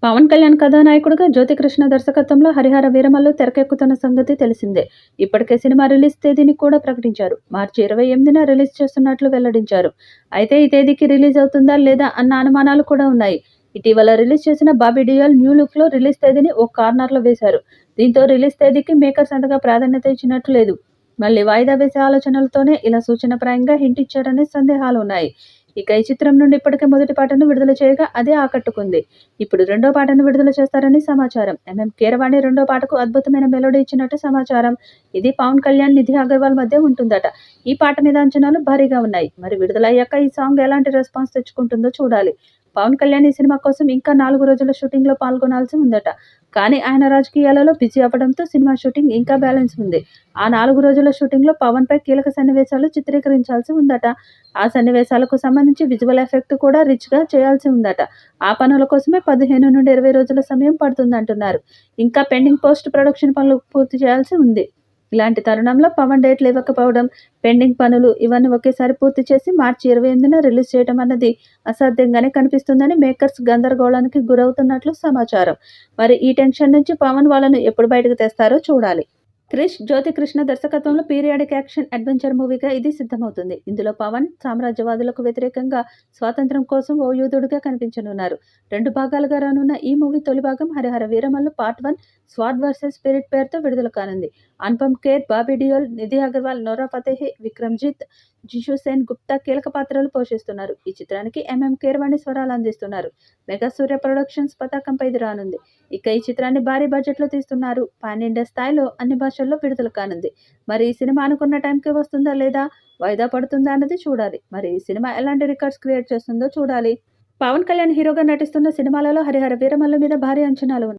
పవన్ కళ్యాణ్ కథానాయకుడిగా జ్యోతికృష్ణ దర్శకత్వంలో హరిహర వీరమల్లు తెరకెక్కుతున్న సంగతి తెలిసిందే. ఇప్పటికే సినిమా రిలీజ్ తేదీని కూడా ప్రకటించారు. మార్చి 28న రిలీజ్ చేస్తున్నట్లు వెల్లడించారు. అయితే ఈ తేదీకి రిలీజ్ అవుతుందా లేదా అన్న అనుమానాలు కూడా ఉన్నాయి. ఇటీవల రిలీజ్ చేసిన బాబీ డియోల్ న్యూ లుక్ లో రిలీజ్ తేదీని ఓ కార్నర్లో వేశారు. దీంతో రిలీజ్ తేదీకి మేకర్స్ అంతగా ప్రాధాన్యత ఇచ్చినట్లు లేదు. మళ్లీ వాయిదా వేసే ఆలోచనలతోనే ఇలా సూచనప్రాయంగా హింట్ ఇచ్చారనే సందేహాలు ఉన్నాయి. ఇక ఈ చిత్రం నుండి ఇప్పటికే మొదటి పాటను విడుదల చేయగా అదే ఆకట్టుకుంది. ఇప్పుడు రెండో పాటను విడుదల చేస్తారని సమాచారం. కీరవాణి రెండో పాటకు అద్భుతమైన మెలోడీ ఇచ్చినట్టు సమాచారం. ఇది పవన్ కళ్యాణ్, నిధి అగర్వాల్ మధ్య ఉంటుందట. ఈ పాట మీద అంచనాలు భారీగా ఉన్నాయి. మరి విడుదలయ్యాక ఈ సాంగ్ ఎలాంటి రెస్పాన్స్ తెచ్చుకుంటుందో చూడాలి. పవన్ కళ్యాణ్ ఈ సినిమా కోసం ఇంకా 4 రోజుల షూటింగ్ లో పాల్గొనాల్సి ఉందట. కానీ ఆయన రాజకీయాలలో బిజీ అవ్వడంతో సినిమా షూటింగ్ ఇంకా బ్యాలెన్స్ ఉంది. ఆ 4 రోజుల షూటింగ్ లో పవన్ పై కీలక సన్నివేశాలు చిత్రీకరించాల్సి ఉందట. ఆ సన్నివేశాలకు సంబంధించి విజువల్ ఎఫెక్ట్ కూడా రిచ్ గా చేయాల్సి ఉందట. ఆ పనుల కోసమే 15 నుండి 20 రోజుల సమయం పడుతుందంటున్నారు. ఇంకా పెండింగ్ పోస్ట్ ప్రొడక్షన్ పనులు పూర్తి చేయాల్సి ఉంది. ఇలాంటి తరుణంలో పవన్ డేట్లు ఇవ్వకపోవడం, పెండింగ్ పనులు ఇవన్నీ ఒకేసారి పూర్తి చేసి మార్చి 28న రిలీజ్ చేయడం అన్నది అసాధ్యంగానే కనిపిస్తుందని మేకర్స్ గందరగోళానికి గురవుతున్నట్లు సమాచారం. మరి ఈ టెన్షన్ నుంచి పవన్ వాళ్ళను ఎప్పుడు బయటకు తెస్తారో చూడాలి. జ్యోతికృష్ణ దర్శకత్వంలో పీరియాడిక్ యాక్షన్ అడ్వెంచర్ మూవీగా ఇది సిద్ధమవుతుంది. ఇందులో పవన్ సామ్రాజ్యవాదులకు వ్యతిరేకంగా స్వాతంత్ర్యం కోసం ఓ యోధుడిగా కనిపించనున్నారు. 2 భాగాలుగా రానున్న ఈ మూవీ తొలి భాగం Harihara Veeramallu part 1 స్వాడ్ versus spirit పేరుతో విడుదల కానుంది. అనుపమ్ ఖేర్, బాబీ డియోల్, నిధి అగర్వాల్, నోరా ఫతేహి, విక్రమ్జిత్, జిషు సేన్ గుప్తా కీలక పాత్రలు పోషిస్తున్నారు. ఈ చిత్రానికి కీరవాణి స్వరాలు అందిస్తున్నారు. మెగా సూర్య ప్రొడక్షన్స్ పతాకంపై ఇది రానుంది. ఇక ఈ చిత్రాన్ని భారీ బడ్జెట్ లో తీస్తున్నారు. పాన్ ఇండియా స్థాయిలో అన్ని భాషల్లో విడుదల కానుంది. మరి ఈ సినిమా అనుకున్న టైంకి వస్తుందా లేదా వాయిదా పడుతుందా అన్నది చూడాలి. మరి ఈ సినిమా ఎలాంటి రికార్డ్స్ క్రియేట్ చేస్తుందో చూడాలి. పవన్ కళ్యాణ్ హీరోగా నటిస్తున్న సినిమాలలో హరిహర వీరమల్లు మీద భారీ అంచనాలు ఉన్నాయి.